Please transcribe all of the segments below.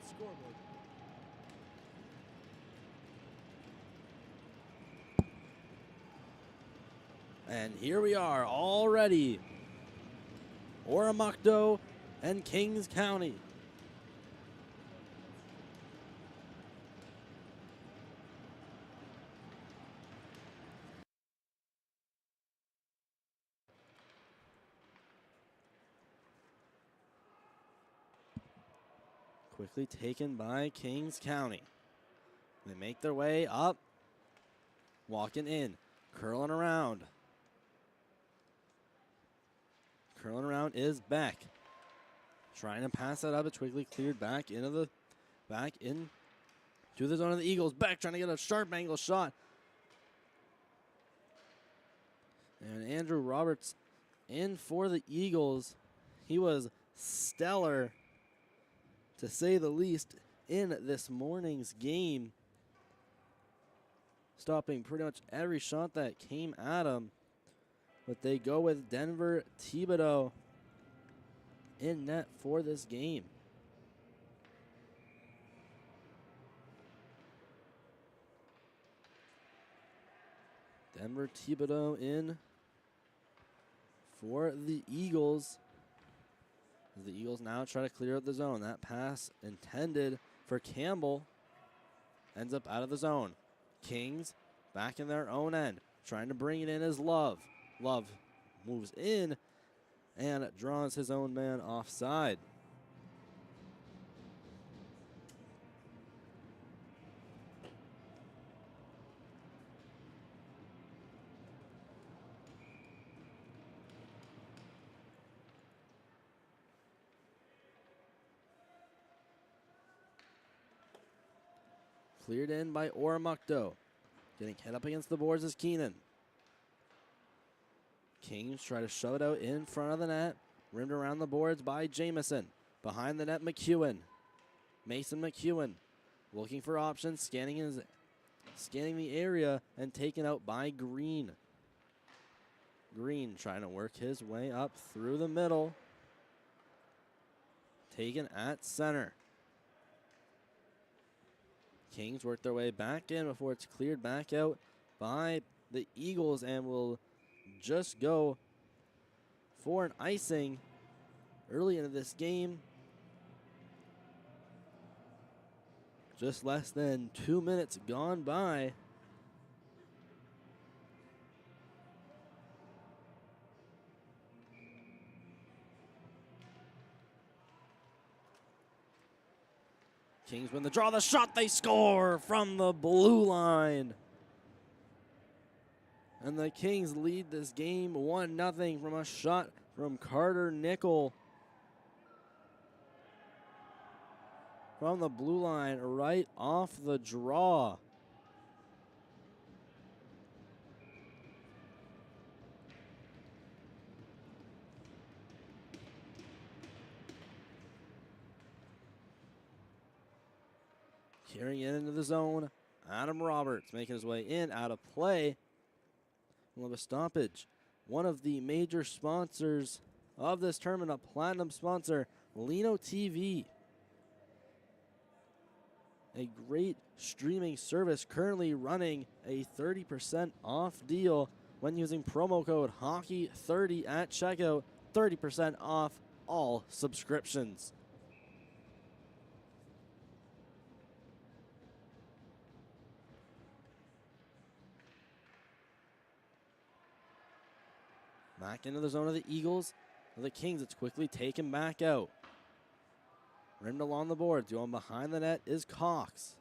scoreboard. And here we are already. Oromocto and Kings County. Quickly taken by Kings County. They make their way up. Walking in. Curling around. Curling around is Beck. Trying to pass that up, but Twigley cleared back into the to the zone of the Eagles. Beck trying to get a sharp angle shot. And Andrew Roberts in for the Eagles. He was stellar, to say the least, in this morning's game, stopping pretty much every shot that came at him. But they go with Denver Thibodeau in net for this game. Denver Thibodeau in for the Eagles. The Eagles now try to clear out the zone. That pass intended for Campbell ends up out of the zone. Kings back in their own end, trying to bring it in as Love. Love moves in and draws his own man offside. Cleared in by Oromocto. Getting hit up against the boards is Keenan. Kings try to shove it out in front of the net. Rimmed around the boards by Jamison. Behind the net, McEwen. Mason McEwen looking for options, scanning the area, and taken out by Green. Green trying to work his way up through the middle. Taken at center. Kings work their way back in before it's cleared back out by the Eagles and will just go for an icing early into this game. Just less than 2 minutes gone by. Kings win the draw, the shot, they score from the blue line. And the Kings lead this game 1-0 from a shot from Carter Nickel. From the blue line, right off the draw. Carrying it into the zone, Adam Roberts making his way in, out of play. We'll have a stoppage. One of the major sponsors of this tournament, a platinum sponsor, Lino TV. A great streaming service currently running a 30% off deal when using promo code HOCKEY30 at checkout. 30% off all subscriptions. Back into the zone of the Eagles. The Kings, it's quickly taken back out. Rimmed along the boards. Going behind the net is Cox.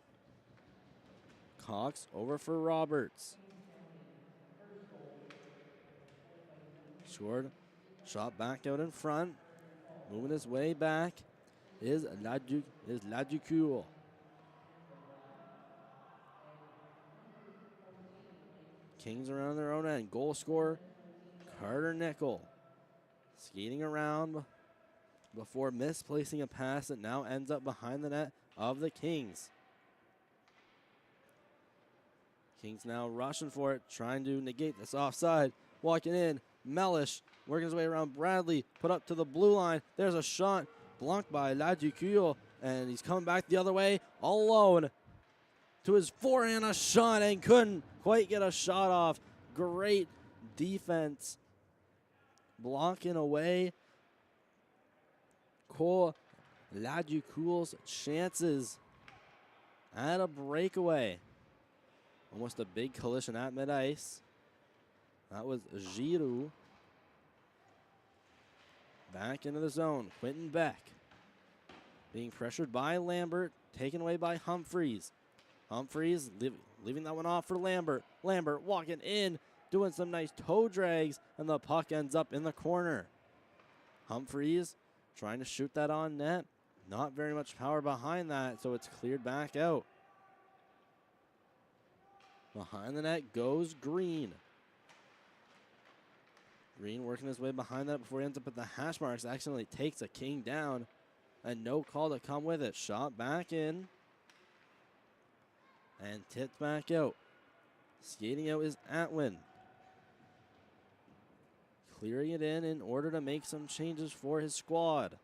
Cox over for Roberts. Scored. Shot back out in front. Moving his way back is Laducoul. Kings around their own end. Goal scorer Carter Nickel. Skating around before misplacing a pass that now ends up behind the net of the Kings. Kings now rushing for it, trying to negate this offside. Walking in, Mellish working his way around Bradley, put up to the blue line. There's a shot blocked by Laducoul, and he's coming back the other way alone to his forehand, a shot, and couldn't quite get a shot off. Great defense. Blocking away Cole Laducoul's chances at a breakaway. Almost a big collision at mid-ice. That was Giroux. Back into the zone. Quentin Beck being pressured by Lambert, taken away by Humphreys. Humphreys leaving that one off for Lambert. Lambert walking in, doing some nice toe drags, and the puck ends up in the corner. Humphreys trying to shoot that on net. Not very much power behind that, so it's cleared back out. Behind the net goes Green. Green working his way behind that before he ends up at the hash marks. Accidentally takes a king down. And no call to come with it. Shot back in. And tipped back out. Skating out is Atwin. Clearing it in order to make some changes for his squad.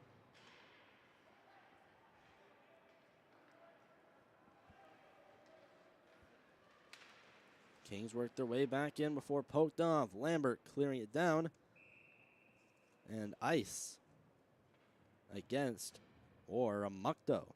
Kings work their way back in before poked off. Lambert clearing it down. And ice against Oromocto.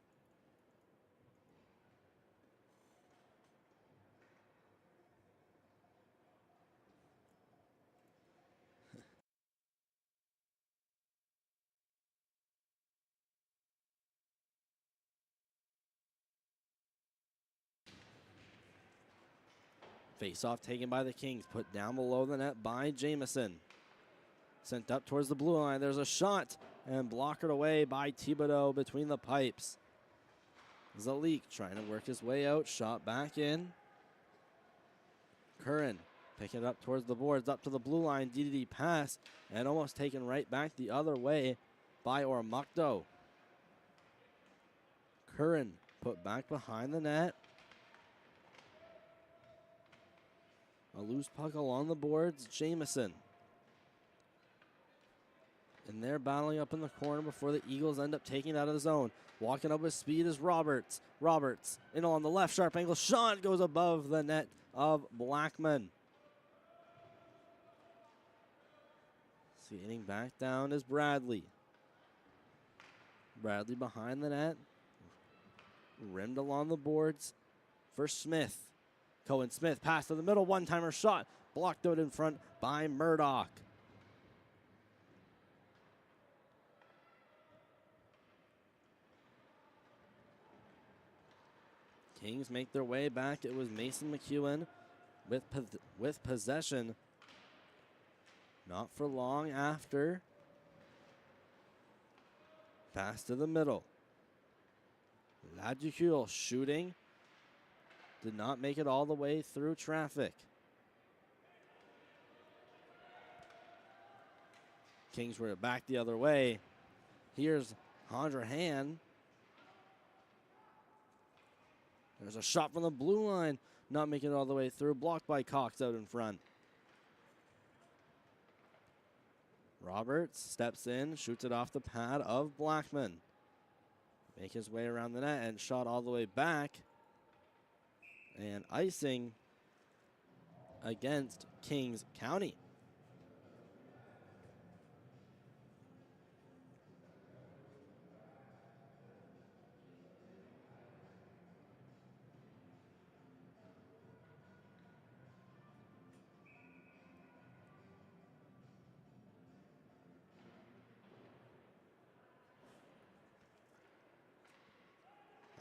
Face-off taken by the Kings, put down below the net by Jamison. Sent up towards the blue line. There's a shot and blockered away by Thibodeau between the pipes. Zalik trying to work his way out. Shot back in. Curran picking it up towards the boards, up to the blue line. DDD pass and almost taken right back the other way by Oromocto. Curran put back behind the net. A loose puck along the boards. Jamison. And they're battling up in the corner before the Eagles end up taking it out of the zone. Walking up with speed is Roberts. Roberts in on the left, sharp angle shot goes above the net of Blackman. Skating back down is Bradley. Bradley behind the net. Rimmed along the boards for Smith. Cohen Smith pass to the middle, one-timer shot. Blocked out in front by Murdoch. Kings make their way back. It was Mason McEwen with possession. Not for long after. Pass to the middle. Laducule shooting. Did not make it all the way through traffic. Kings were back the other way. Here's Handrahan. There's a shot from the blue line. Not making it all the way through. Blocked by Cox out in front. Roberts steps in, shoots it off the pad of Blackman. Make his way around the net and shot all the way back. And icing against Kings County.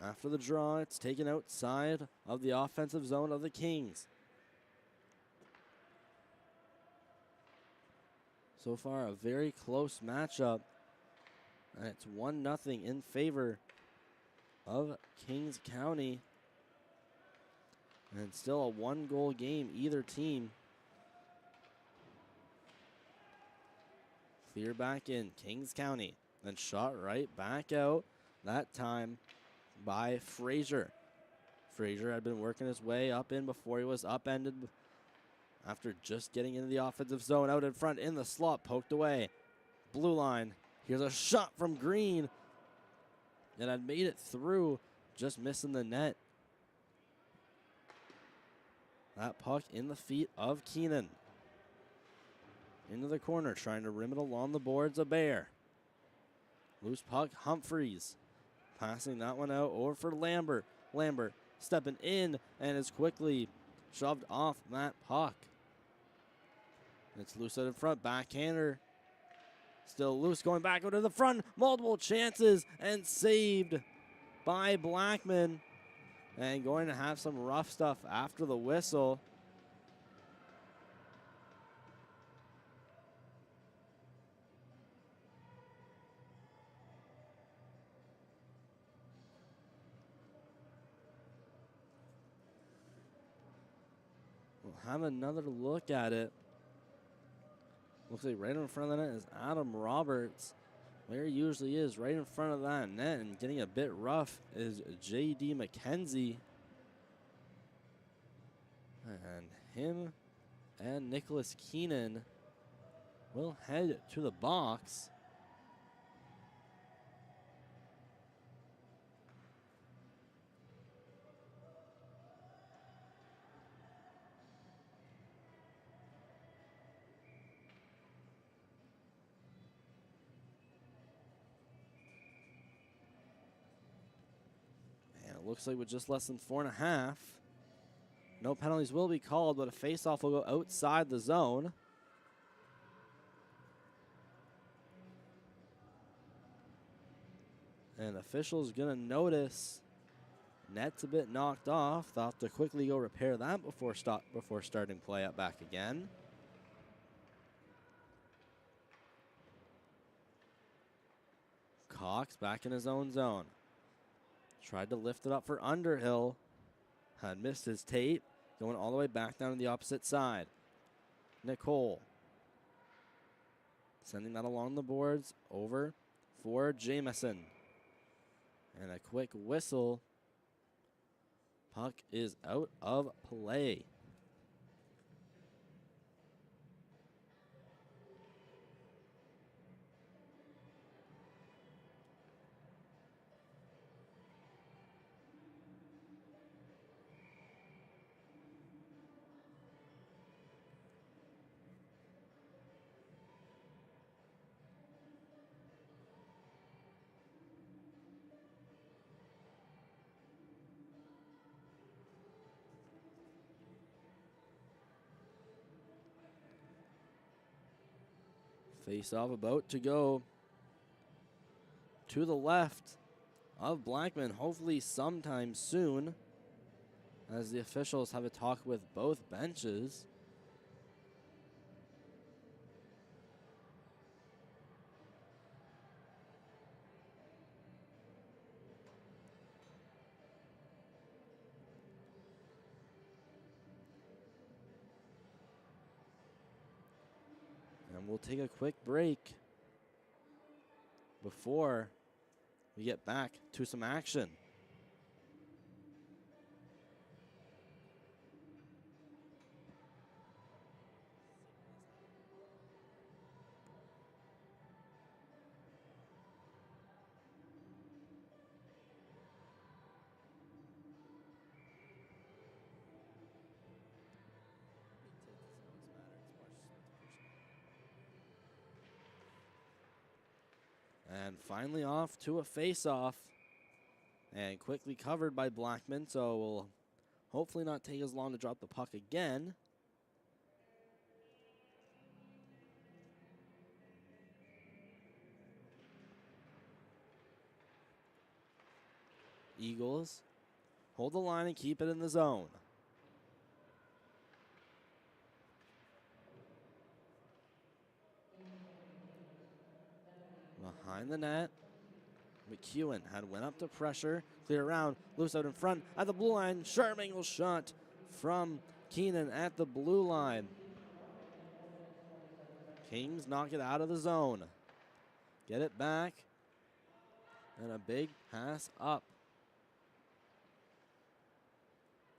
After the draw, it's taken outside of the offensive zone of the Kings. So far, a very close matchup. And it's 1-0 in favor of Kings County. And still a one-goal game, either team. Clear back in, Kings County. Then shot right back out, that time by Frazier. Frazier had been working his way up in before he was upended after just getting into the offensive zone. Out in front in the slot, poked away. Blue line. Here's a shot from Green. And had made it through, just missing the net. That puck in the feet of Keenan. Into the corner, trying to rim it along the boards of Bear. Loose puck, Humphreys. Passing that one out over for Lambert. Lambert stepping in and is quickly shoved off that puck. It's loose out in front. Backhander. Still loose, going back out to the front. Multiple chances and saved by Blackman. And going to have some rough stuff after the whistle. We'll have another look at it. Looks like right in front of the net is Adam Roberts, where he usually is, right in front of that net, and getting a bit rough is J.D. McKenzie. And him and Nicholas Keenan will head to the box. And it looks like with just less than 4.5, no penalties will be called, but a face-off will go outside the zone. And officials gonna notice net's a bit knocked off. Thought to quickly go repair that before starting play up back again. Cox back in his own zone. Tried to lift it up for Underhill. Had missed his tape. Going all the way back down to the opposite side. Nicole. Sending that along the boards over for Jamison. And a quick whistle. Puck is out of play. Face-off about to go to the left of Blackman, hopefully sometime soon, as the officials have a talk with both benches. And we'll take a quick break before we get back to some action. And finally off to a face-off. And quickly covered by Blackman, so will hopefully not take as long to drop the puck again. Eagles hold the line and keep it in the zone. Behind the net, McEwen went up to pressure, clear around, loose out in front at the blue line. Sharp angle shot from Keenan at the blue line. Kings knock it out of the zone. Get it back, and a big pass up.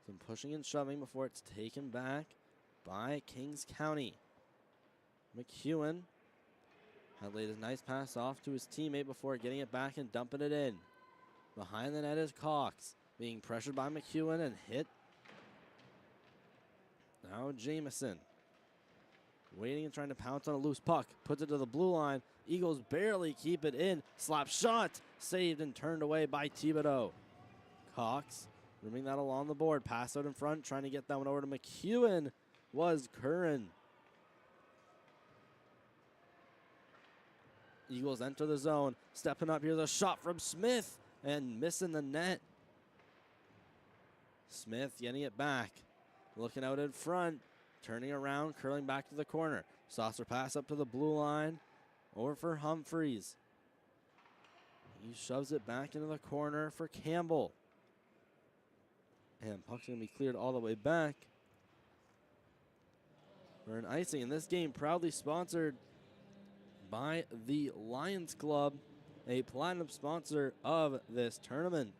Some pushing and shoving before it's taken back by Kings County. McEwen had laid a nice pass off to his teammate before getting it back and dumping it in. Behind the net is Cox, being pressured by McEwen and hit. Now Jamison, waiting and trying to pounce on a loose puck, puts it to the blue line. Eagles barely keep it in. Slap shot, saved and turned away by Thibodeau. Cox moving that along the board, pass out in front, trying to get that one over to McEwen was Curran. Eagles enter the zone, stepping up. Here's a shot from Smith and missing the net. Smith getting it back, looking out in front, turning around, curling back to the corner. Saucer pass up to the blue line, over for Humphreys. He shoves it back into the corner for Campbell. And puck's going to be cleared all the way back. for an icing. And this game proudly sponsored by the Lions Club, a platinum sponsor of this tournament.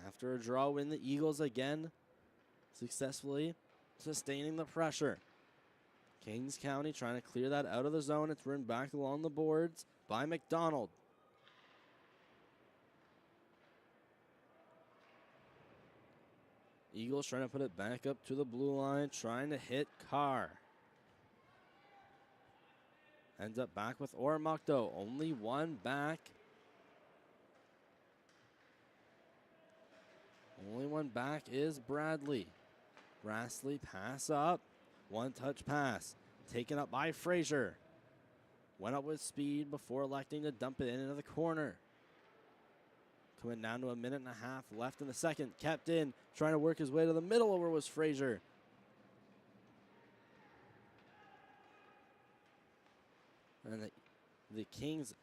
After a draw win, the Eagles again successfully sustaining the pressure. Kings County trying to clear that out of the zone. It's run back along the boards by McDonald. Eagles trying to put it back up to the blue line, trying to hit Carr. Ends up back with Oromocto. Only one back. Only one back is Bradley. Grassley pass up. One touch pass. Taken up by Frazier. Went up with speed before electing to dump it into the corner. Coming down to a minute and a half left in the second. Kept in. Trying to work his way to the middle. Over was Frazier. And the Kings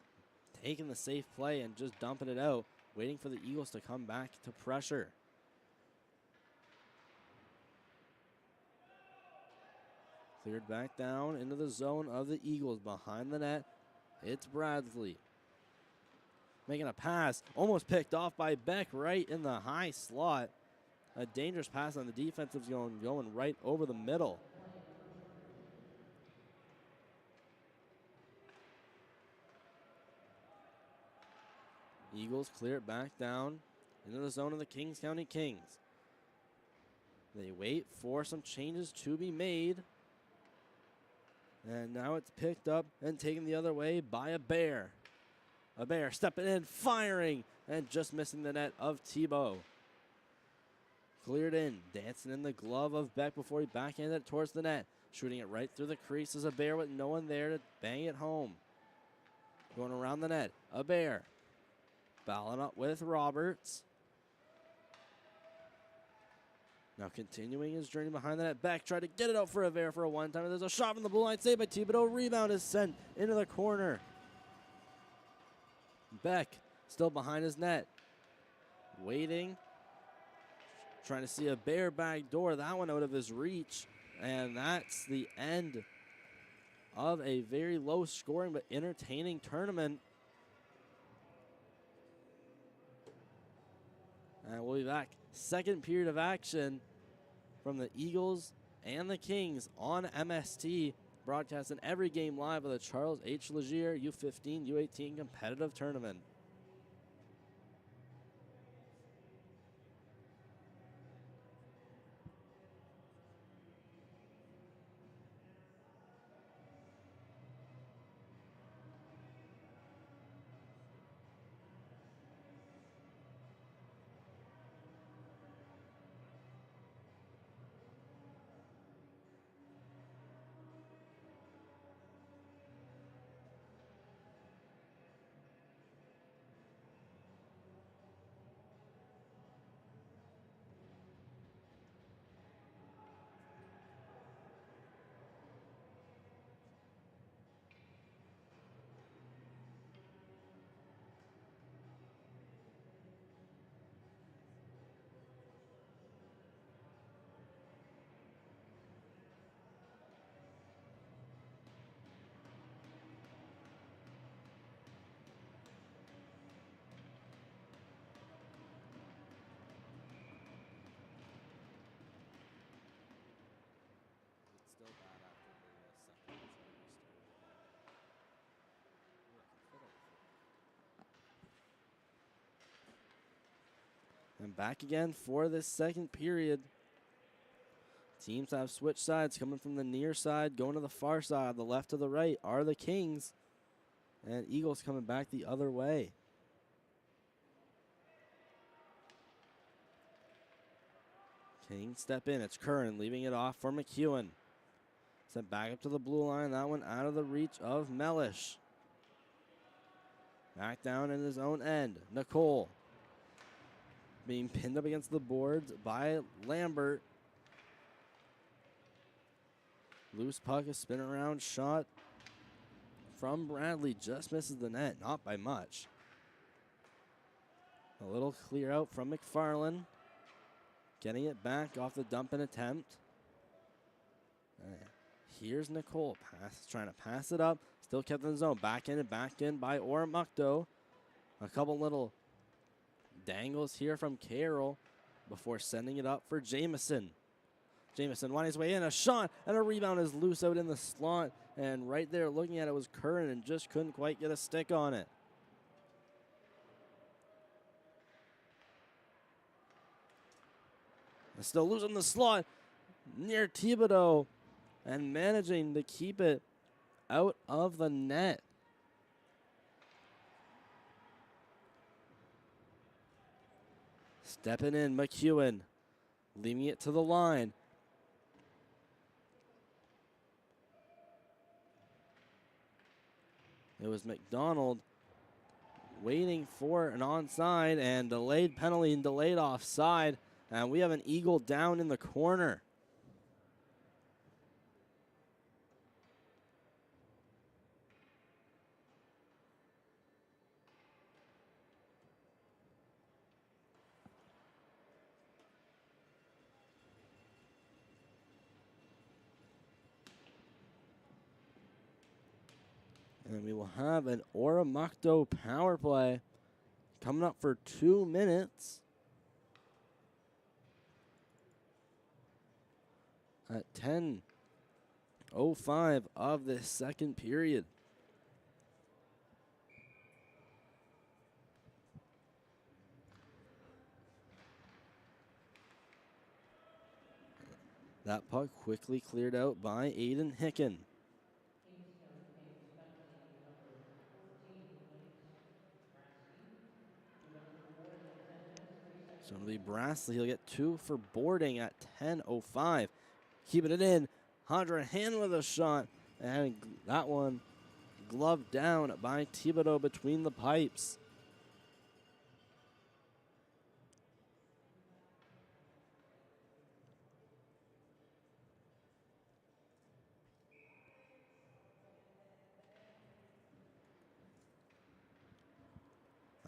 taking the safe play and just dumping it out. Waiting for the Eagles to come back to pressure. Cleared back down into the zone of the Eagles. Behind the net, it's Bradley. Making a pass, almost picked off by Beck right in the high slot. A dangerous pass on the defensive zone, going right over the middle. Eagles clear it back down into the zone of the Kings County Kings. They wait for some changes to be made. And now it's picked up and taken the other way by a Bear. A Bear stepping in, firing, and just missing the net of Tebow. Cleared in, dancing in the glove of Beck before he backhanded it towards the net. Shooting it right through the crease as a Bear with no one there to bang it home. Going around the net, a Bear. Battling up with Roberts. Now continuing his journey behind the net. Beck tried to get it out for a Bear for a one-timer. There's a shot from the blue line, saved by Thibodeau. Rebound is sent into the corner. Beck still behind his net. Waiting. Trying to see a Bear back door. That one out of his reach. And that's the end of a very low scoring but entertaining tournament. And we'll be back. Second period of action from the Eagles and the Kings on MST, broadcasting every game live of the Charles H. Legier U15 U18 competitive tournament. And back again for this second period. Teams have switched sides, coming from the near side, going to the far side. The left to the right are the Kings. And Eagles coming back the other way. Kings step in. It's Curran leaving it off for McEwen. Sent back up to the blue line. That one out of the reach of Mellish. Back down in his own end. Nicole being pinned up against the boards by Lambert. Loose puck, a spin around shot from Bradley. Just misses the net, not by much. A little clear out from McFarland. Getting it back off the dump and attempt. Here's Nicole, trying to pass it up. Still kept in the zone. Back in by Oromocto. A couple little dangles here from Carroll before sending it up for Jamison. Jamison winding his way in. A shot and a rebound is loose out in the slot. And right there looking at it was Curran and just couldn't quite get a stick on it. Still losing the slot near Thibodeau and managing to keep it out of the net. Stepping in, McEwen, leaving it to the line. It was McDonald waiting for an onside and delayed penalty and delayed offside. And we have an Eagle down in the corner. And we will have an Oromocto power play coming up for 2 minutes. At 10:05 of the second period. That puck quickly cleared out by Aiden Hicken. So it'll be Brassley. He'll get 2 for boarding at 10:05. Keeping it in. Handrahan with a shot. And that one gloved down by Thibodeau between the pipes.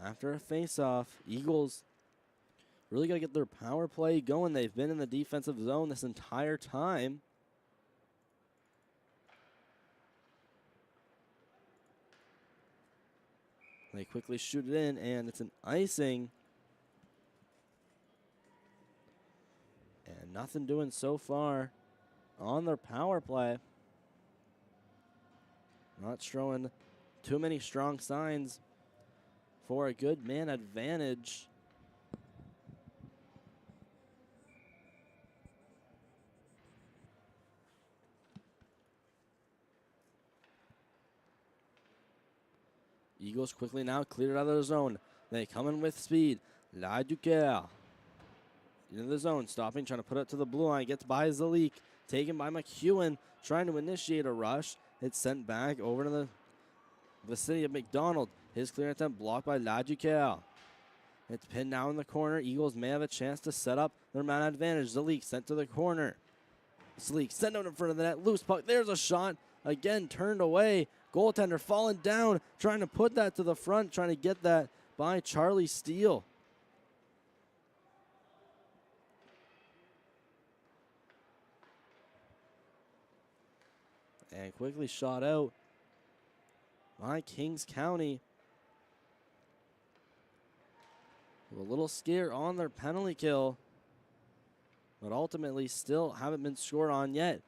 After a face-off, Eagles really got to get their power play going. They've been in the defensive zone this entire time. They quickly shoot it in, and it's an icing. And nothing doing so far on their power play. Not showing too many strong signs for a good man advantage. Eagles quickly now cleared out of the zone. They come in with speed. La Duquesne into the zone, stopping, trying to put it to the blue line. Gets by Zalik, taken by McEwen, trying to initiate a rush. It's sent back over to the vicinity of McDonald. His clear attempt blocked by La Duquesne. It's pinned now in the corner. Eagles may have a chance to set up their man advantage. Zalik sent to the corner. Zalik sent out in front of the net. Loose puck. There's a shot. Again, turned away. Goaltender falling down, trying to put that to the front, trying to get that by Charlie Steele. And quickly shot out by Kings County. A little scare on their penalty kill, but ultimately still haven't been scored on yet.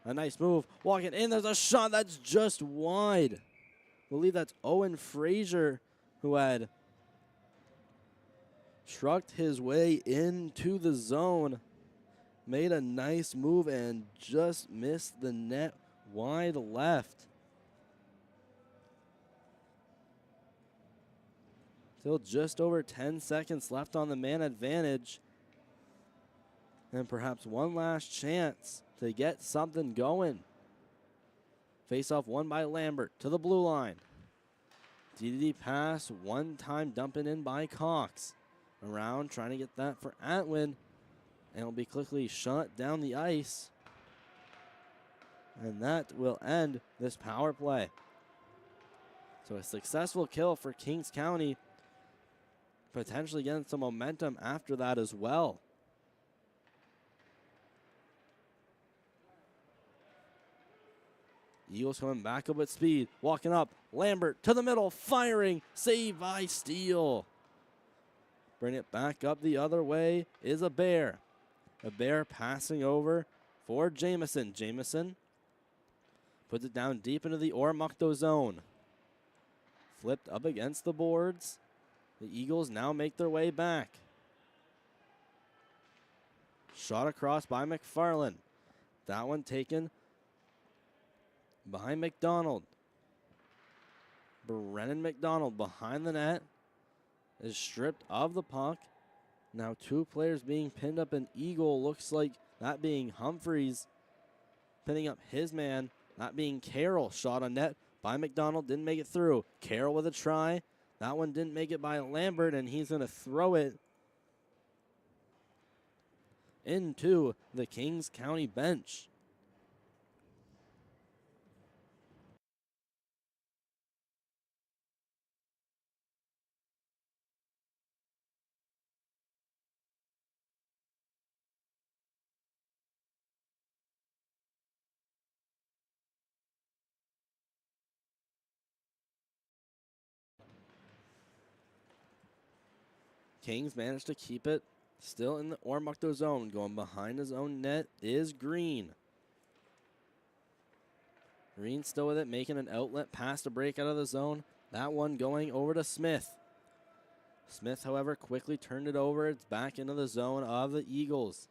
A nice move, walking in, there's a shot that's just wide. I believe that's Owen Frazier who had trucked his way into the zone, made a nice move and just missed the net wide left. Still just over 10 seconds left on the man advantage. And perhaps one last chance to get something going. Face-off won by Lambert to the blue line. DDD pass, one time dumping in by Cox. Around, trying to get that for Atwin. And it'll be quickly shot down the ice. And that will end this power play. So a successful kill for Kings County, potentially getting some momentum after that as well. Eagles coming back up with speed, walking up, Lambert to the middle, firing, saved by Steele. Bring it back up the other way is a Bear. A Bear passing over for Jamison. Jamison puts it down deep into the Oromocto zone. Flipped up against the boards. The Eagles now make their way back. Shot across by McFarland. That one taken behind McDonald. Brennan McDonald behind the net is stripped of the puck. Now two players being pinned up. An Eagle, looks like that being Humphreys pinning up his man. That being Carroll. Shot on net by McDonald, didn't make it through. Carroll with a try. That one didn't make it by Lambert, and he's going to throw it into the Kings County bench. Kings managed to keep it still in the Oromocto zone. Going behind his own net is Green. Green still with it, making an outlet pass to break out of the zone. That one going over to Smith. Smith, however, quickly turned it over. It's back into the zone of the Eagles.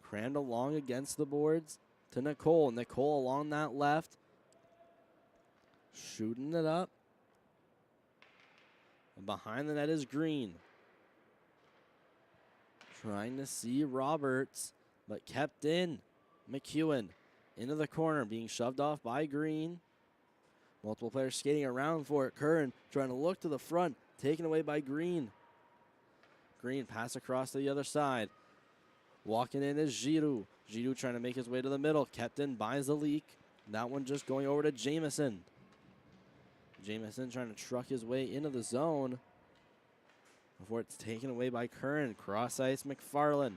Crammed along against the boards to Nicole. Nicole along that left. Shooting it up. And behind the net is Green. Trying to see Roberts, but kept in. McEwen into the corner, being shoved off by Green. Multiple players skating around for it. Curran trying to look to the front, taken away by Green. Green pass across to the other side. Walking in is Giroux. Giroux trying to make his way to the middle, kept in by Zalik. That one just going over to Jamison. Jamison trying to truck his way into the zone before it's taken away by Curran. Cross ice McFarland.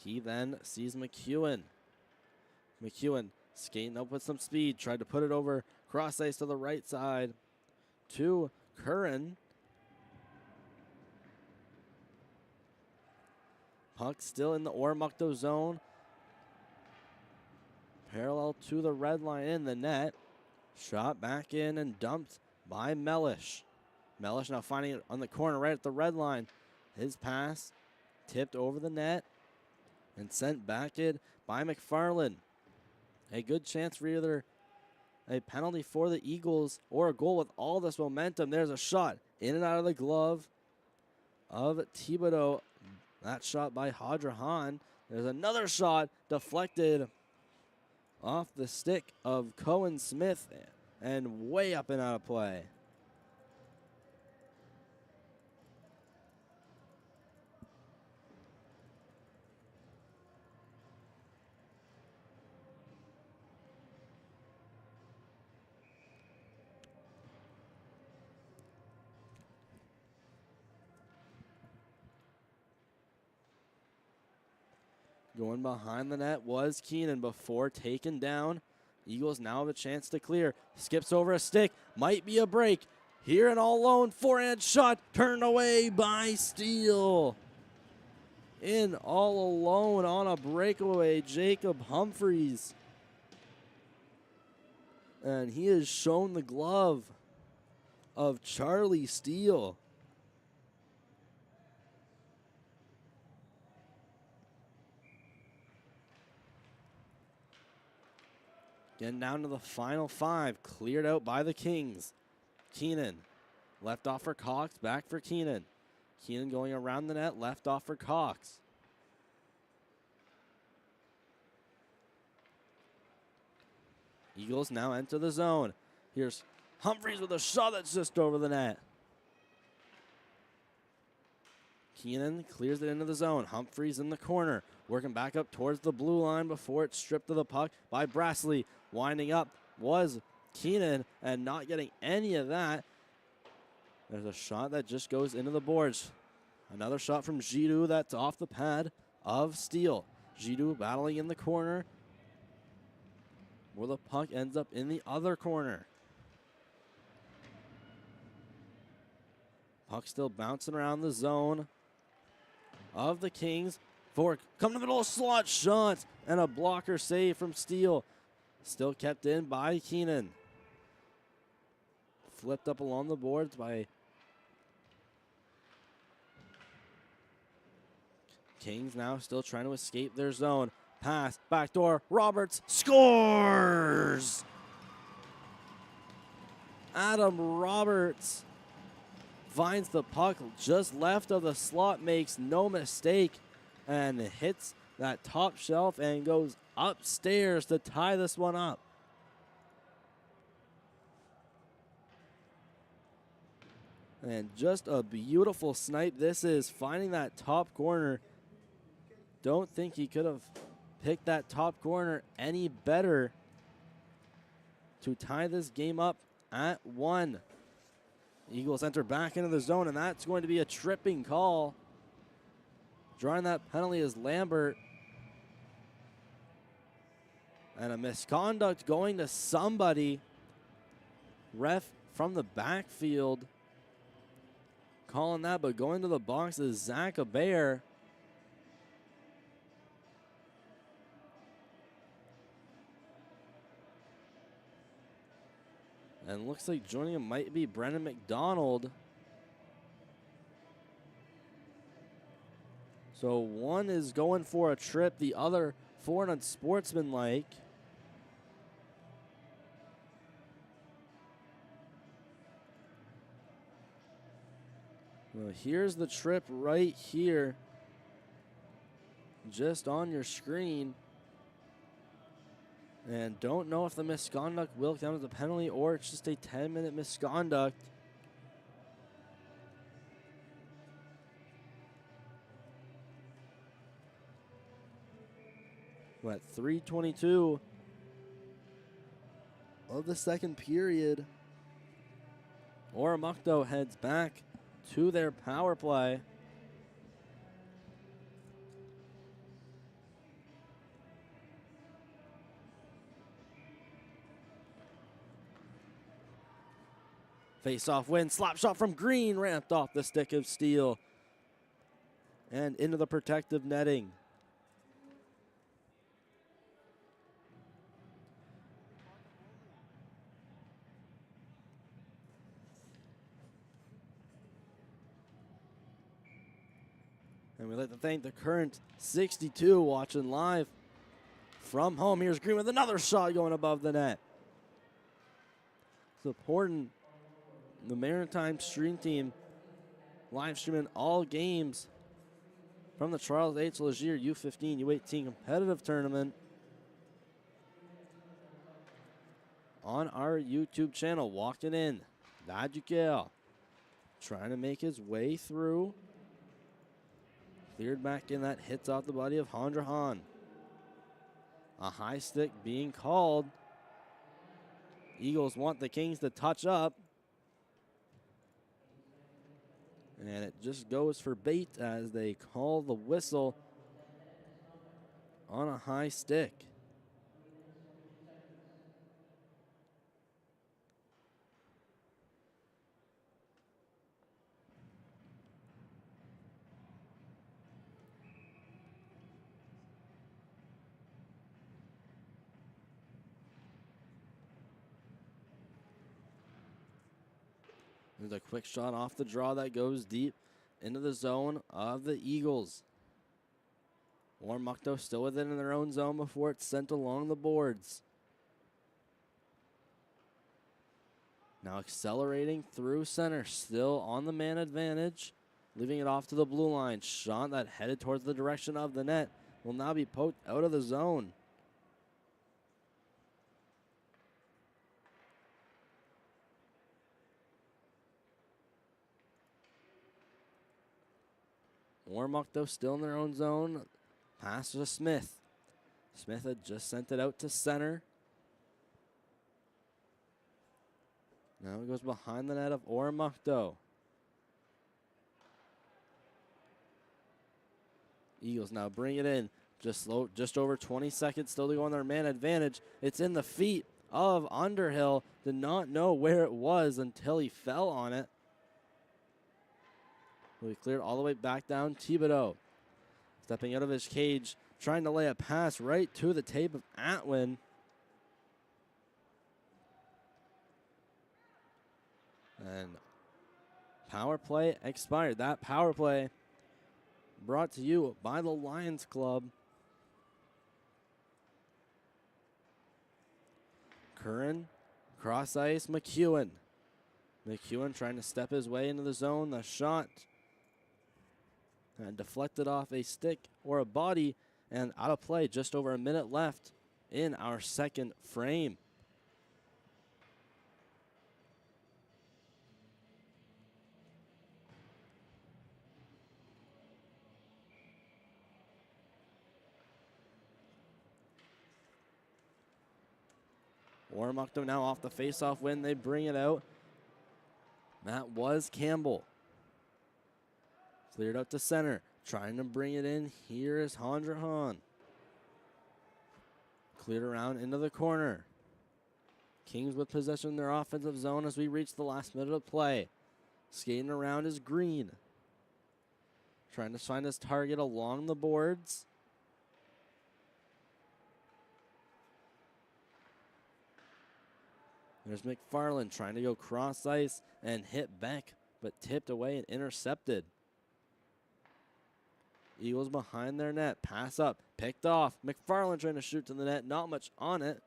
He then sees McEwen. McEwen skating up with some speed. Tried to put it over cross ice to the right side to Curran. Puck still in the Oromocto zone. Parallel to the red line in the net. Shot back in and dumped by Mellish. Mellish now finding it on the corner right at the red line. His pass tipped over the net and sent back in by McFarland. A good chance for either a penalty for the Eagles or a goal with all this momentum. There's a shot in and out of the glove of Thibodeau. That shot by Hadrahan. There's another shot deflected off the stick of Cohen Smith and way up and out of play. Going behind the net was Keenan before taken down. Eagles now have a chance to clear. Skips over a stick. Might be a break. Here and all alone. Forehand shot. Turned away by Steele. In all alone on a breakaway. Jacob Humphreys. And he has shown the glove of Charlie Steele. Getting down to the final five, cleared out by the Kings. Keenan, left off for Cox, back for Keenan. Keenan going around the net, left off for Cox. Eagles now enter the zone. Here's Humphreys with a shot that's just over the net. Keenan clears it into the zone. Humphreys in the corner, working back up towards the blue line before it's stripped of the puck by Brassley. Winding up was Keenan and not getting any of that. There's a shot that just goes into the boards. Another shot from Giroux that's off the pad of Steele. Giroux battling in the corner where the puck ends up in the other corner. Puck still bouncing around the zone of the Kings. Fork come to the middle, slot shot, and a blocker save from Steele. Still kept in by Keenan. Flipped up along the boards by Kings now still trying to escape their zone. Pass, backdoor, Roberts scores! Adam Roberts finds the puck just left of the slot, makes no mistake, and hits that top shelf and goes upstairs to tie this one up. And just a beautiful snipe this is, finding that top corner. Don't think he could have picked that top corner any better to tie this game up at 1. Eagles enter back into the zone, and that's going to be a tripping call. Drawing that penalty is Lambert. And a misconduct going to somebody. Ref from the backfield calling that, but going to the box is Zach Abair. And looks like joining him might be Brennan McDonald. So one is going for a trip, the other for an unsportsmanlike. Well, here's the trip right here, just on your screen. And don't know if the misconduct will count as a penalty or it's just a 10-minute misconduct. We're at 3:22 of the second period. Oromocto heads back to their power play. Face-off win, slap shot from Green, ramped off the stick of Steele and into the protective netting. And we'd like to thank the current 62 watching live from home. Here's Green with another shot going above the net. Supporting the Maritime stream team, live streaming all games from the Charles H. Legier U15, U18 competitive tournament on our YouTube channel. Walking in, Laduquel trying to make his way through. Cleared back in, that hits off the body of Handrahan. A high stick being called. Eagles want the Kings to touch up. And it just goes for bait as they call the whistle on a high stick. There's a quick shot off the draw that goes deep into the zone of the Eagles. Oromocto still within their own zone before it's sent along the boards. Now accelerating through center, still on the man advantage, leaving it off to the blue line. Shot that headed towards the direction of the net will now be poked out of the zone. Oromocto still in their own zone. Pass to Smith. Smith had just sent it out to center. Now it goes behind the net of Oromocto. Eagles now bring it in. Just over 20 seconds still to go on their man advantage. It's in the feet of Underhill. Did not know where it was until he fell on it. We cleared all the way back down. Thibodeau stepping out of his cage, trying to lay a pass right to the tape of Atwin. And power play expired. That power play brought to you by the Lions Club. Curran, cross ice, McEwen. McEwen trying to step his way into the zone. The shot and deflected off a stick or a body and out of play. Just over a minute left in our second frame. Oromocto now off the face-off win. They bring it out. That was Campbell. Cleared out to center. Trying to bring it in. Here is Handrahan. Cleared around into the corner. Kings with possession in their offensive zone as we reach the last minute of play. Skating around is Green. Trying to find his target along the boards. There's McFarland trying to go cross ice and hit back, but tipped away and intercepted. Eagles behind their net. Pass up. Picked off. McFarland trying to shoot to the net. Not much on it.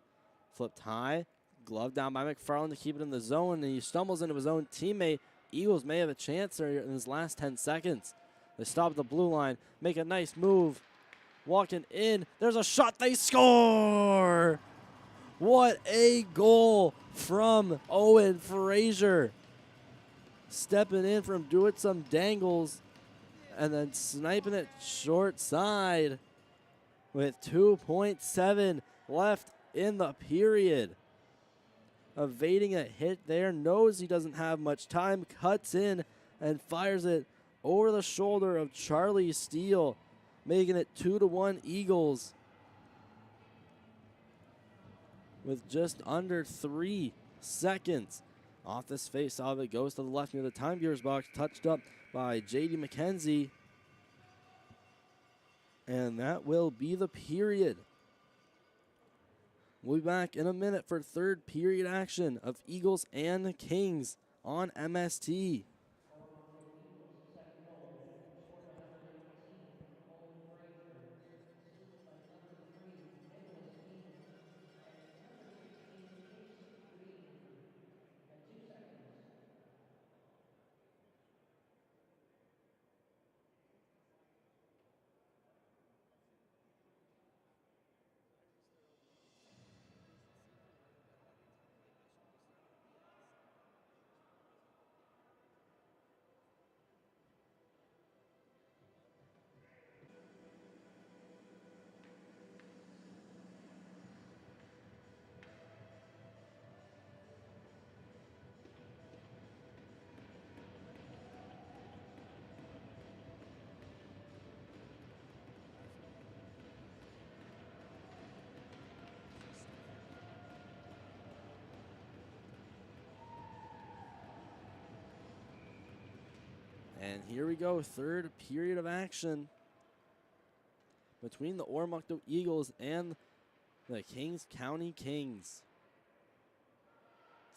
Flipped high. Glove down by McFarland to keep it in the zone, and he stumbles into his own teammate. Eagles may have a chance there in his last 10 seconds. They stop at the blue line. Make a nice move. Walking in. There's a shot. They score! What a goal from Owen Frazier. Stepping in from doing some dangles and then sniping it short side with 2.7 left in the period. Evading a hit there, knows he doesn't have much time, cuts in and fires it over the shoulder of Charlie Steele, making it 2-1 Eagles. With just under 3 seconds. Off this face-off, it goes to the left near the timekeeper's box, touched up by J.D. McKenzie. And that will be the period. We'll be back in a minute for third period action of Eagles and Kings on MST. And here we go, third period of action between the Oromocto Eagles and the Kings County Kings.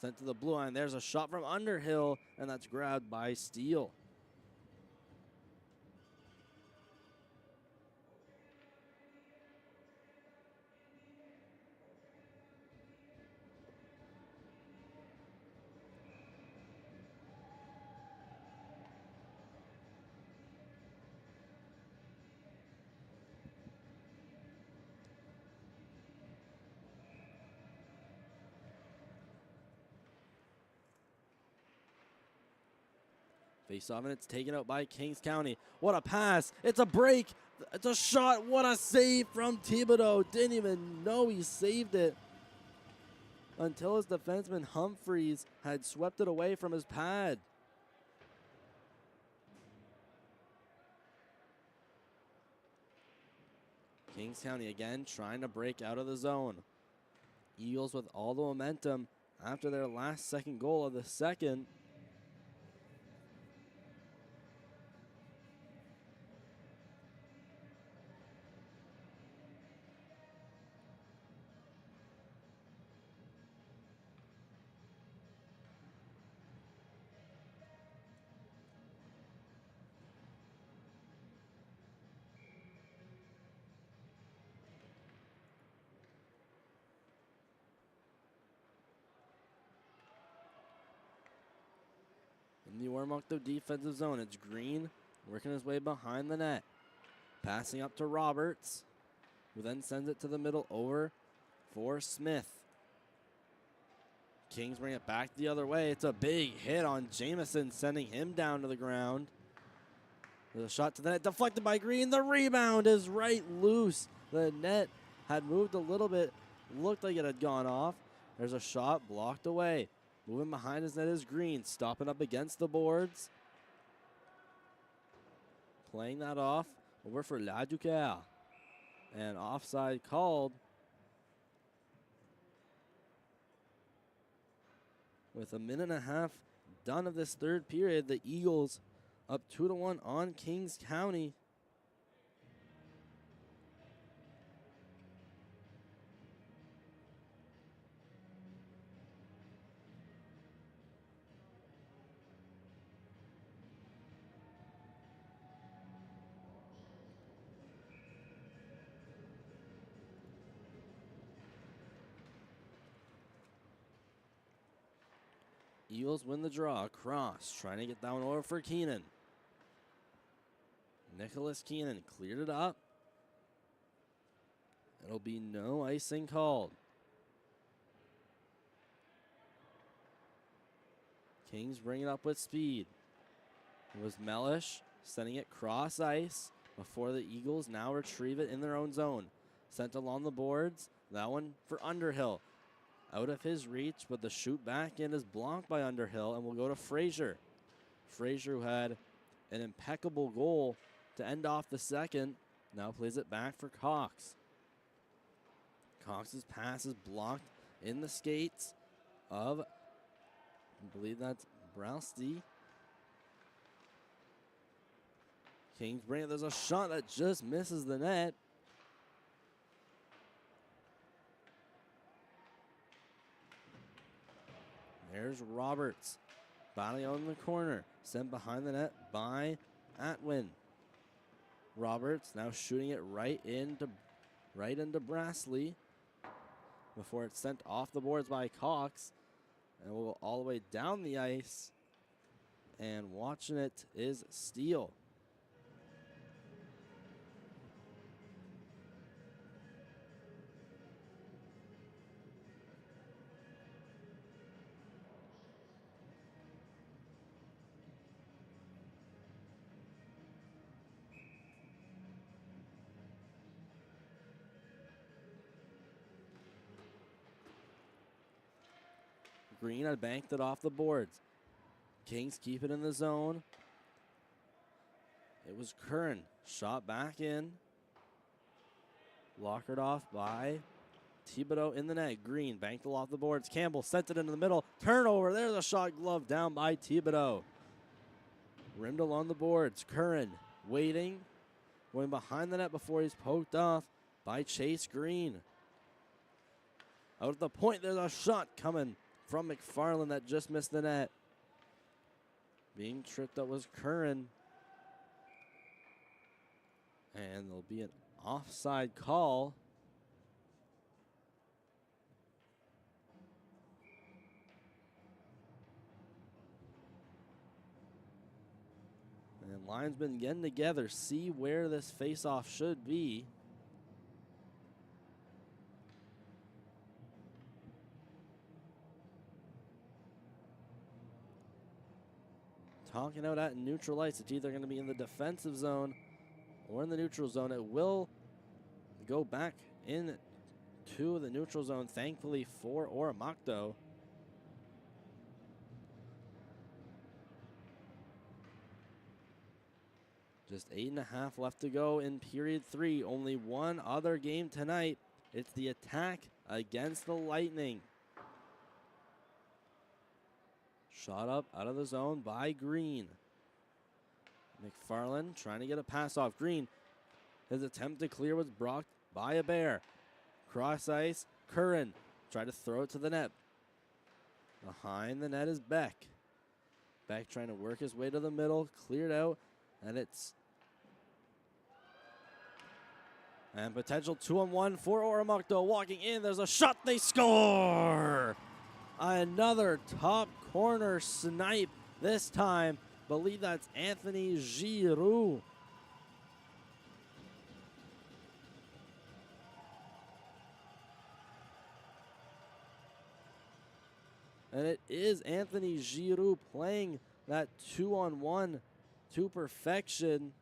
Sent to the blue line. There's a shot from Underhill, and that's grabbed by Steele. Face off, and it's taken out by Kings County. What a pass. It's a break. It's a shot. What a save from Thibodeau. Didn't even know he saved it until his defenseman Humphreys had swept it away from his pad. Kings County again trying to break out of the zone. Eagles with all the momentum after their last second goal of the second. In the Oromocto defensive zone, it's Green working his way behind the net. Passing up to Roberts, who then sends it to the middle over for Smith. Kings bring it back the other way. It's a big hit on Jamison, sending him down to the ground. There's a shot to the net, deflected by Green. The rebound is right loose. The net had moved a little bit, looked like it had gone off. There's a shot blocked away. Moving behind his net is Green, stopping up against the boards. Playing that off over for La Ducaire. And offside called. With a minute and a half done of this third period, the Eagles up 2-1 on Kings County. Eagles win the draw. Cross trying to get that one over for Keenan. Nicholas Keenan cleared it up. It'll be no icing called. Kings bring it up with speed. It was Mellish sending it cross ice before the Eagles now retrieve it in their own zone. Sent along the boards. That one for Underhill. Out of his reach, but the shoot back in is blocked by Underhill, and will go to Frazier. Frazier, who had an impeccable goal to end off the second, now plays it back for Cox. Cox's pass is blocked in the skates of, I believe that's Browsty. Kings bring it. There's a shot that just misses the net. There's Roberts, battling on the corner, sent behind the net by Atwin. Roberts now shooting it right into Brassley before it's sent off the boards by Cox, and will go all the way down the ice. And watching it is Steele. Green had banked it off the boards. Kings keep it in the zone. It was Curran. Shot back in. Lockered off by Thibodeau in the net. Green banked it off the boards. Campbell sent it into the middle. Turnover. There's a shot glove down by Thibodeau. Rimmed along the boards. Curran waiting. Going behind the net before he's poked off by Chase Green. Out at the point, there's a shot coming from McFarland that just missed the net. Being tripped up was Curran. And there'll be an offside call. And linesmen getting together, see where this faceoff should be. talking out at neutral ice. It's either going to be in the defensive zone or in the neutral zone. It will go back in to the neutral zone, thankfully for Oromocto. Just 8.5 left to go in period 3. Only one other game tonight. It's the attack against the Lightning. Shot up out of the zone by Green. McFarland trying to get a pass off. Green, his attempt to clear was blocked by a bear. Cross ice, Curran tried to throw it to the net. Behind the net is Beck. Beck trying to work his way to the middle, cleared out, and it's and potential 2-on-1 for Oromocto. Walking in, there's a shot, they score! Another top corner snipe this time. Believe that's Anthony Giroux. And it is Anthony Giroux playing that 2-on-1 to perfection.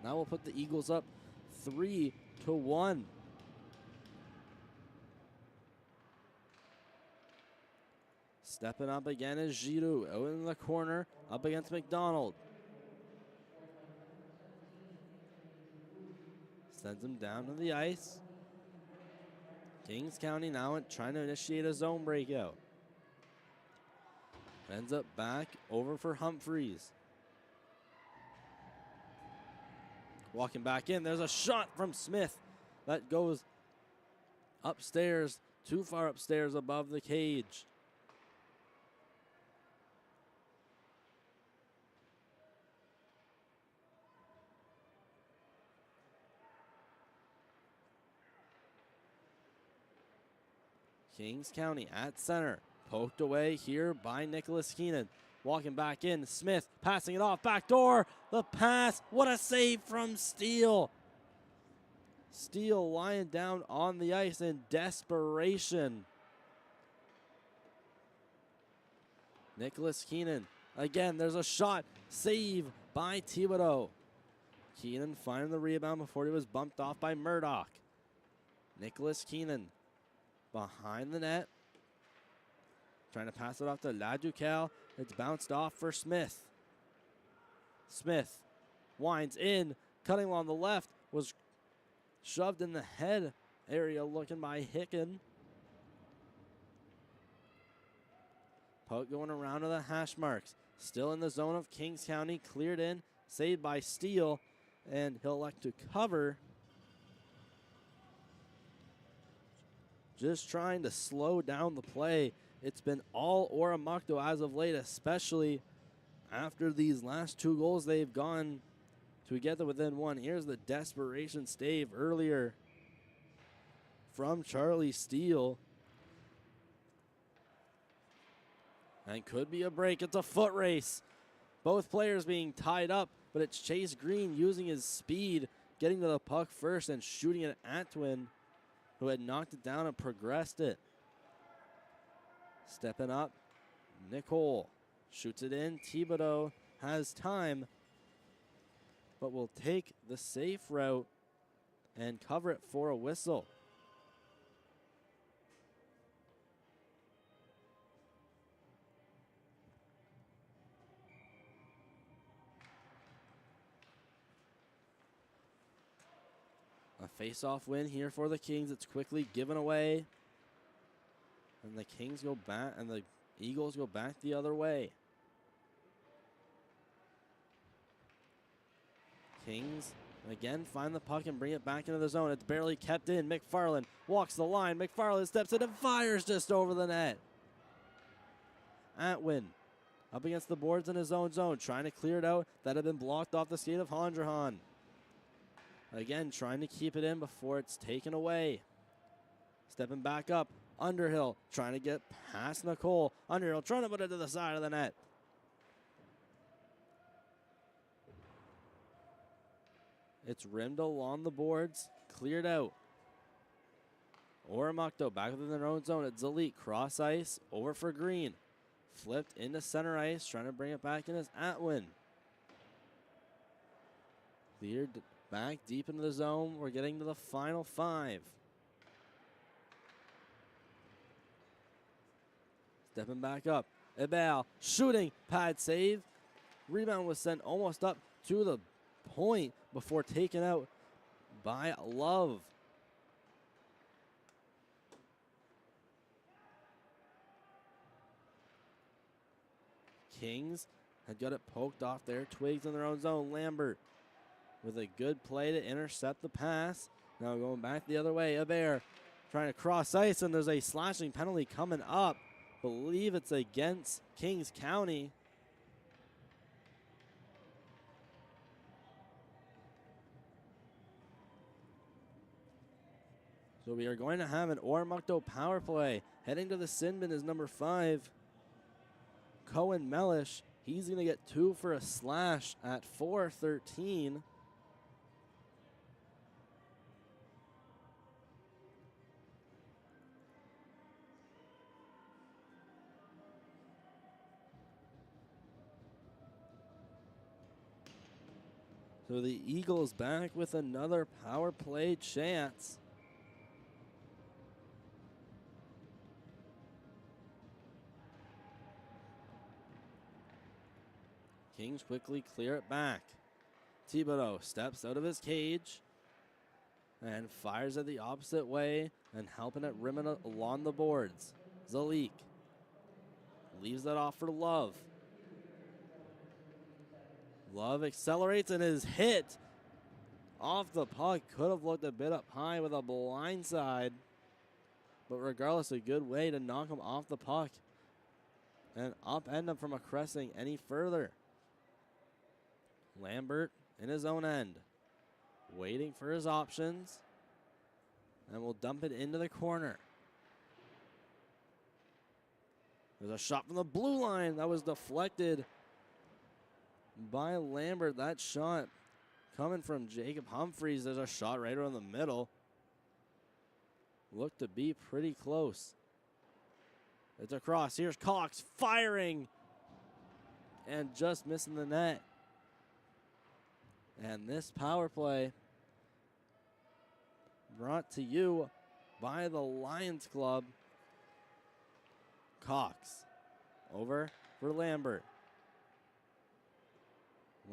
Now we'll put the Eagles up 3-1. Stepping up again is Giroux. Out in the corner, up against McDonald. Sends him down to the ice. Kings County now trying to initiate a zone breakout. Ends up back over for Humphreys. Walking back in, there's a shot from Smith that goes upstairs, too far upstairs above the cage. Kings County at center, poked away here by Nicholas Keenan. Walking back in, Smith passing it off, back door, the pass, what a save from Steele. Steele lying down on the ice in desperation. Nicholas Keenan, again, there's a shot, save by Thibodeau. Keenan finding the rebound before he was bumped off by Murdoch. Nicholas Keenan behind the net, trying to pass it off to Laducal. It's bounced off for Smith. Smith winds in, cutting along the left, was shoved in the head area looking by Hicken. Puck going around to the hash marks. Still in the zone of Kings County, cleared in, saved by Steele, and he'll elect to cover. Just trying to slow down the play. It's been all Oromocto as of late, especially after these last 2 goals they've gone together within one. Here's the desperation stave earlier from Charlie Steele. And could be a break. It's a foot race. Both players being tied up, but it's Chase Green using his speed, getting to the puck first and shooting it at Twin, who had knocked it down and progressed it. Stepping up, Nicole shoots it in. Thibodeau has time, but will take the safe route and cover it for a whistle. A face-off win here for the Kings. It's quickly given away. And the Kings go back, and the Eagles go back the other way. Kings, again, find the puck and bring it back into the zone. It's barely kept in. McFarland walks the line. McFarland steps in and fires just over the net. Atwin up against the boards in his own zone, trying to clear it out. That had been blocked off the skate of Hondrahan. Again, trying to keep it in before it's taken away. Stepping back up. Underhill trying to get past Nicole. Underhill trying to put it to the side of the net. It's rimmed along the boards, cleared out. Oromocto back within their own zone. It's Zalik, cross ice, over for Green. Flipped into center ice, trying to bring it back in as Atwin. Cleared back deep into the zone. We're getting to the final 5. Stepping back up. Ebal shooting, pad save. Rebound was sent almost up to the point before taken out by Love. Kings had got it poked off there. Twigs in their own zone. Lambert with a good play to intercept the pass. Now going back the other way. Abair trying to cross ice, and there's a slashing penalty coming up. Believe it's against Kings County. So we are going to have an Oromocto power play. Heading to the sin bin is number 5, Cohen Mellish. He's going to get 2 for a slash at 4:13. So the Eagles back with another power play chance. Kings quickly clear it back. Thibodeau steps out of his cage and fires it the opposite way and helping it rim it along the boards. Zalik leaves that off for Love. Love accelerates and is hit off the puck. Could have looked a bit up high with a blind side. But regardless, a good way to knock him off the puck and upend him from a cresting any further. Lambert in his own end, waiting for his options, and will dump it into the corner. There's a shot from the blue line that was deflected by Lambert. That shot coming from Jacob Humphreys. There's a shot right around the middle. Looked to be pretty close. It's across. Here's Cox firing and just missing the net. And this power play brought to you by the Lions Club. Cox over for Lambert.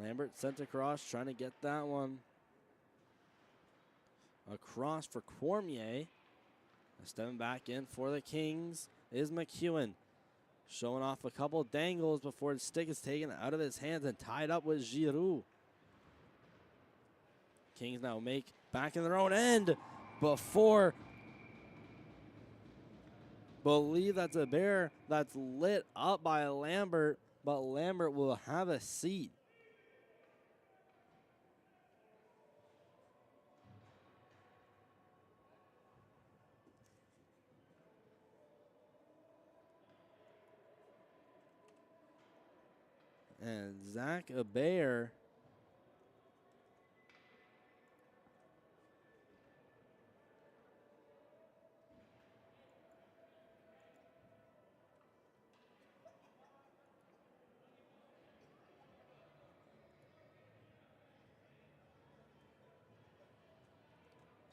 Lambert sent across, trying to get that one across for Cormier. Stepping back in for the Kings is McEwen. Showing off a couple dangles before the stick is taken out of his hands and tied up with Giroux. Kings now make back in their own end before. Believe that's a bear that's lit up by Lambert, but Lambert will have a seat. And Zach Abair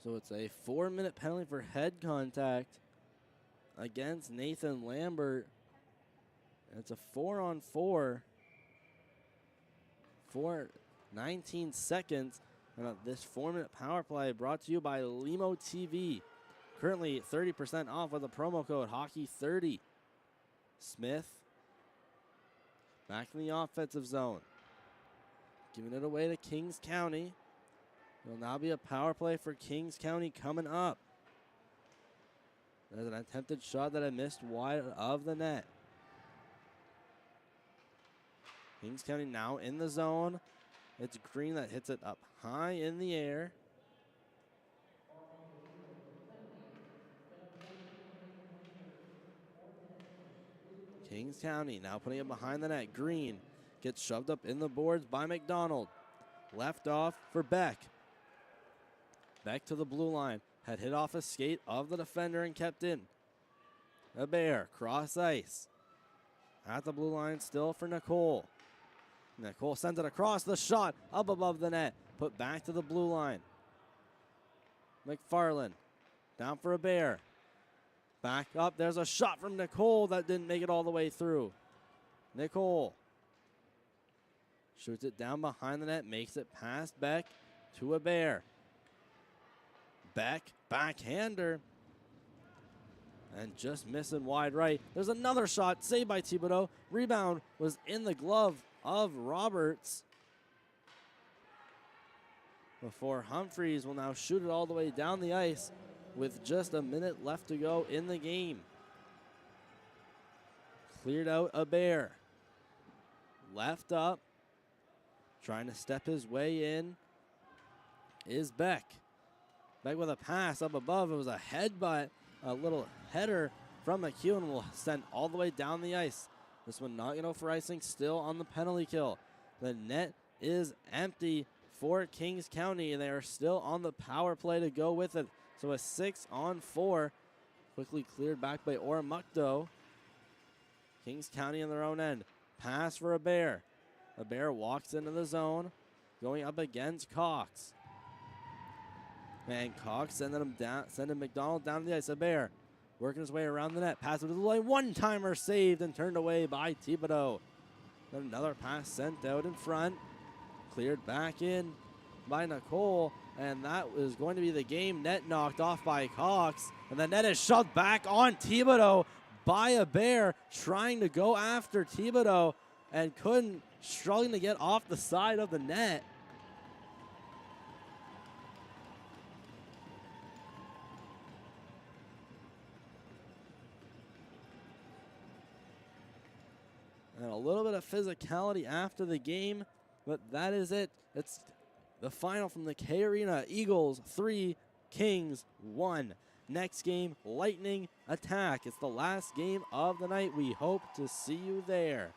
so it's a 4-minute penalty for head contact against Nathan Lambert. And it's a 4-on-4 for 19 seconds. And this 4-minute power play brought to you by Limo TV. Currently 30% off with the promo code Hockey30. Smith back in the offensive zone. Giving it away to Kings County. Will now be a power play for Kings County coming up. There's an attempted shot that I missed wide of the net. Kings County now in the zone. It's Green that hits it up high in the air. Kings County now putting it behind the net. Green gets shoved up in the boards by McDonald. Left off for Beck. Back to the blue line. Had hit off a skate of the defender and kept in. Bear, cross ice. At the blue line still for Nicole. Nicole sends it across, the shot up above the net. Put back to the blue line. McFarland down for Bear. Back up, there's a shot from Nicole that didn't make it all the way through. Nicole shoots it down behind the net, makes it past Beck to Bear. Beck, backhander. And just missing wide right. There's another shot saved by Thibodeau. Rebound was in the glove of Roberts. Before Humphreys will now shoot it all the way down the ice with just a minute left to go in the game. Cleared out Bear. Left up. Trying to step his way in is Beck. Beck with a pass up above. It was a headbutt. A little header from McEwen will send all the way down the ice. This one not going to go for icing, still on the penalty kill. The net is empty for Kings County, and they are still on the power play to go with it. So a 6-on-4, quickly cleared back by Oromocto. Kings County in their own end. Pass for Bear. Bear walks into the zone, going up against Cox. And Cox sending him down, sending McDonald down the ice. Bear working his way around the net. Pass to the line. One-timer saved and turned away by Thibodeau. Then another pass sent out in front. Cleared back in by Nicole. And that is going to be the game. Net knocked off by Cox. And the net is shoved back on Thibodeau by Bear. Trying to go after Thibodeau and couldn't. Struggling to get off the side of the net. And a little bit of physicality after the game, but that is it. It's the final from the K Arena. Eagles 3, Kings 1. Next game, Lightning Attack. It's the last game of the night. We hope to see you there.